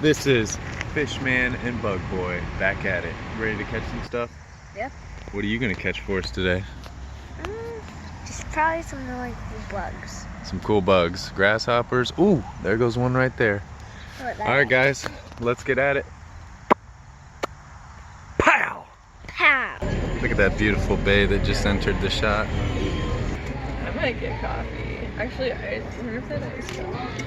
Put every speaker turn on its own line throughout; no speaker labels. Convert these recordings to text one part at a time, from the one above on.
This is Fishman and Bug Boy back at it. Ready to catch some stuff?
Yep.
What are you gonna catch for us today?
Just probably some really cool bugs.
Some cool bugs. Grasshoppers. Ooh, there goes one right there. Alright guys, let's get at it. Pow!
Pow!
Look at that beautiful bay that just entered the shot.
I might get coffee. Actually, I wonder if that is coffee.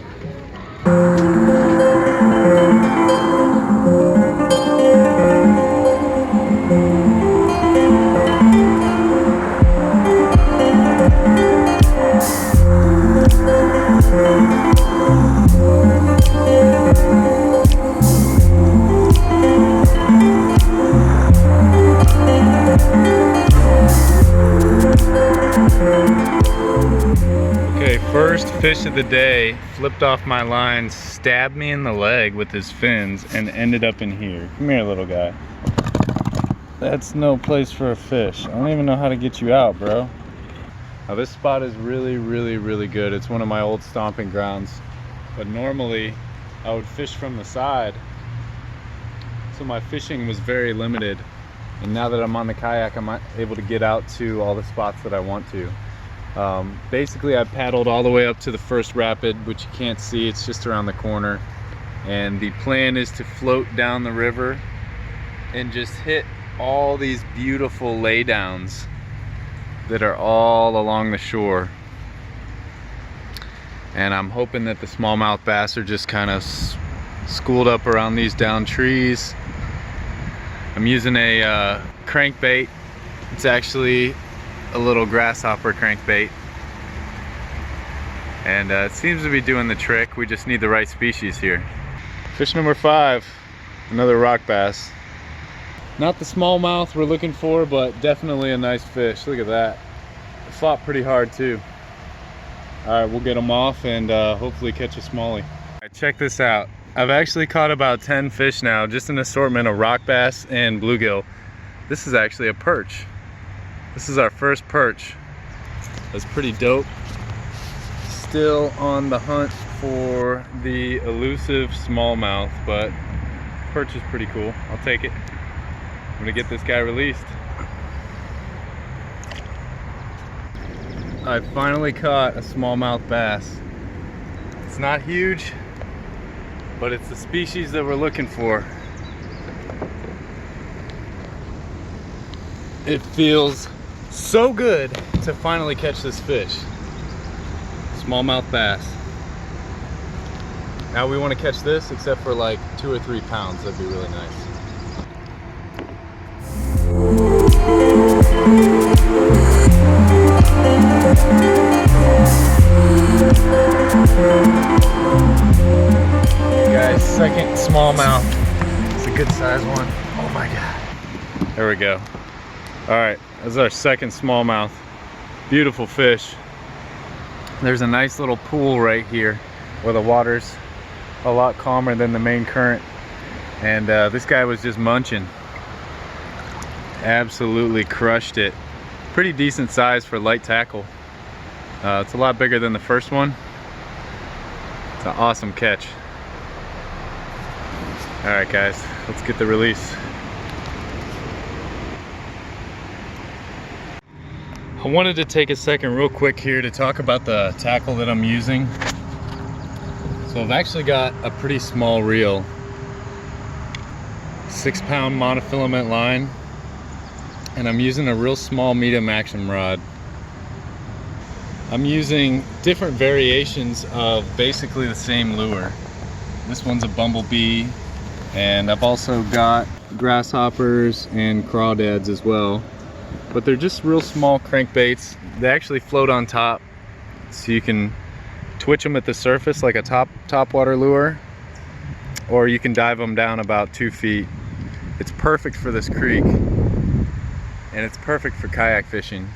Okay, first fish of the day flipped off my line, stabbed me in the leg with his fins, and ended up in here. Come here, little guy. That's no place for a fish. I don't even know how to get you out, bro. Now this spot is really good. It's one of my old stomping grounds. But normally I would fish from the side. So my fishing was very limited. And now that I'm on the kayak, I'm able to get out to all the spots that I want to. Basically I paddled all the way up to the first rapid, which you can't see, it's just around the corner. And the plan is to float down the river and just hit all these beautiful laydowns that are all along the shore. And I'm hoping that the smallmouth bass are just kind of schooled up around these down trees. I'm using a crankbait. It's actually a little grasshopper crankbait, and it seems to be doing the trick. We just need the right species here. Fish number 5, another rock bass. Not the smallmouth we're looking for, but definitely a nice fish. Look at that. It fought pretty hard too. All right, we'll get them off and hopefully catch a smallie. All right, check this out. I've actually caught about 10 fish now, just an assortment of rock bass and bluegill. This is actually a perch. This is our first perch. That's pretty dope. Still on the hunt for the elusive smallmouth, but perch is pretty cool. I'll take it. I'm gonna get this guy released. I finally caught a smallmouth bass. It's not huge, but it's the species that we're looking for. It feels so good to finally catch this fish. Smallmouth bass. Now we want to catch this, except for like 2 or 3 pounds. That'd be really nice. Guys, second smallmouth. It's a good size one. Oh my god. There we go. All right, this is our second smallmouth. Beautiful fish. There's a nice little pool right here where the water's a lot calmer than the main current. And this guy was just munching. Absolutely crushed it. Pretty decent size for light tackle. It's a lot bigger than the first one. It's an awesome catch. All right guys, let's get the release. I wanted to take a second real quick here to talk about the tackle that I'm using. So I've actually got a pretty small reel, 6-pound monofilament line, and I'm using a real small medium action rod. I'm using different variations of basically the same lure. This one's a bumblebee, and I've also got grasshoppers and crawdads as well. But they're just real small crankbaits. They actually float on top, so you can twitch them at the surface like a top water lure, or you can dive them down about 2 feet. It's perfect for this creek, and it's perfect for kayak fishing.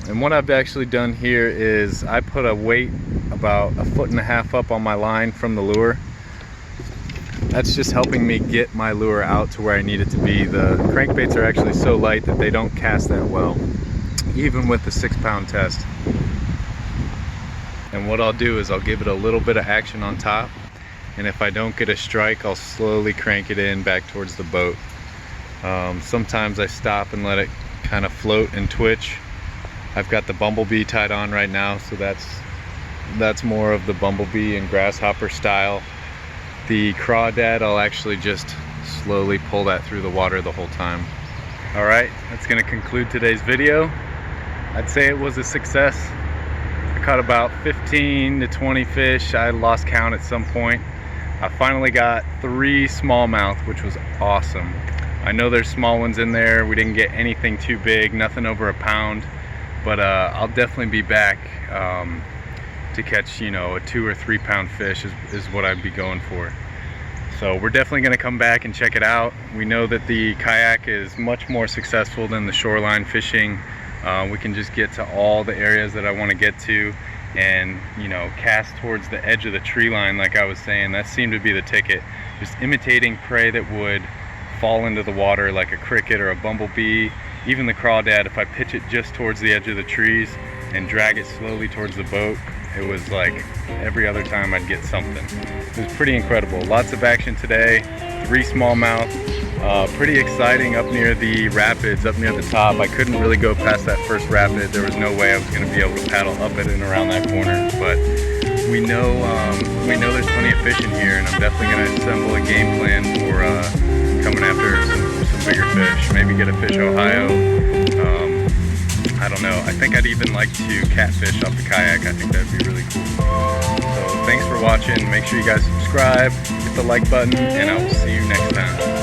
And what I've actually done here is I put a weight about 1.5 foot up on my line from the lure. That's just helping me get my lure out to where I need it to be. The crankbaits are actually so light that they don't cast that well, even with the 6-pound test. And what I'll do is I'll give it a little bit of action on top, and if I don't get a strike, I'll slowly crank it in back towards the boat. Sometimes I stop and let it kind of float and twitch. I've got the bumblebee tied on right now, so that's more of the bumblebee and grasshopper style. The crawdad, I'll actually just slowly pull that through the water the whole time. All right, that's gonna conclude today's video. I'd say it was a success. I caught about 15 to 20 fish. I lost count at some point. I finally got 3 smallmouth, which was awesome. I know there's small ones in there. We didn't get anything too big, nothing over a pound, but I'll definitely be back to catch, you know, a 2 or 3 pound fish is what I'd be going for. So we're definitely going to come back and check it out. We know that the kayak is much more successful than the shoreline fishing. We can just get to all the areas that I want to get to and, you know, cast towards the edge of the tree line like I was saying. That seemed to be the ticket. Just imitating prey that would fall into the water like a cricket or a bumblebee, even the crawdad. If I pitch it just towards the edge of the trees and drag it slowly towards the boat, it was like every other time I'd get something. It was pretty incredible. Lots of action today. 3 smallmouth. Pretty exciting up near the rapids, up near the top. I couldn't really go past that first rapid. There was no way I was going to be able to paddle up it and around that corner. But we know there's plenty of fish in here, and I'm definitely going to assemble a game plan for coming after some bigger fish. Maybe get a Fish Ohio. I don't know. I think I'd even like to catfish off the kayak. I think that'd be really cool. So thanks for watching. Make sure you guys subscribe, hit the like button, and I will see you next time.